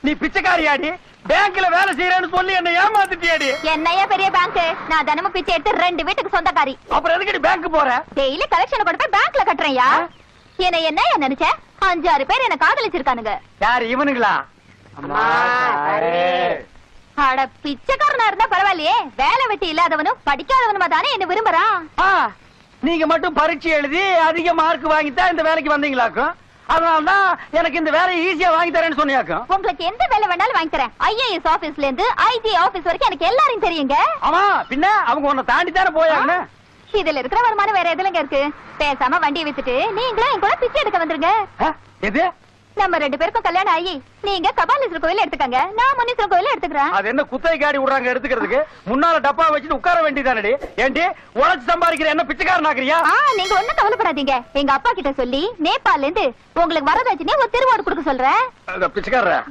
நீ பிச்சைக்காரியாடி? பேங்க்ல வேலை செய்யறேன்னு சொல்லி என்ன ஏமாத்திட்டியாடி? என்னையா பெரிய பேங்க்? நான் தினமும் பிச்சை எடுத்து 2 வீட்டுக்கு சொந்தக்காரி. அப்புறம் எதுக்கு பேங்க் போற? டெய்லி கலெக்ஷன் கொண்டு போய் பேங்க்ல கட்டுறேன்யா. என்ன நினைச்ச? 5-6 பேர் என்ன காதலிச்சிருக்கானுங்க. யாரு இவனுங்களா? அட பிச்சைக்காரனா இருந்தா பரவாயில்லையே, வேலை வெட்டி இல்லாதவனும் படிக்காதவனுமா தானே என்ன விரும்புறான். நீங்க மட்டும் பரீட்சை எழுதி அதிக மார்க் வாங்கிட்டா இந்த வேலைக்கு வந்தீங்களாக்கும். அதனாலதான் எனக்கு இந்த வேலையை ஈஸியா வாங்கி தரேன்னு சொன்னியாக்கும். உங்களுக்கு எந்த வேலை வேணாலும் வாங்கி தரேன். ஐஏஎஸ் ஆபீஸ்ல இருந்து ஐஜி ஆபீஸ் வரைக்கும் எனக்கு எல்லாரையும் தெரியுங்க. ஆமா, பின்ன அவங்க உன்னை தாண்டி தானே போயாங்க. இதுல இருக்கிற வருமானம் வேற எதுலங்க இருக்கு? பேசாம வண்டியை வித்துட்டு நீங்களும் என் கூட பிச்சை எடுக்க வந்துருங்க. எது? நம்ம 2 பேருக்கும் கல்யாணம் ஆகி நீங்க கபாலீஸ்வரர் கோயில எடுத்துக்கங்க, நான் முனீஸ்வரர் கோயில எடுத்துக்கிறேன். அது என்ன குத்தை காடி விடுறாங்க எடுத்துக்கிறதுக்கு? முன்னால டப்பா வச்சுட்டு உட்கார வேண்டியதானடி. ஏண்டி உழைச்சு சம்பாதிக்கிற என்ன பிச்சைக்காரன் ஆக்குறியா? நீங்க ஒண்ணும் கவலைப்படாதீங்க. எங்க அப்பா கிட்ட சொல்லி நேபாள்ல இருந்து உங்களுக்கு வரதட்சணையா ஒரு திருவாடு கொடுக்க சொல்றேன். பிச்சைக்காரர்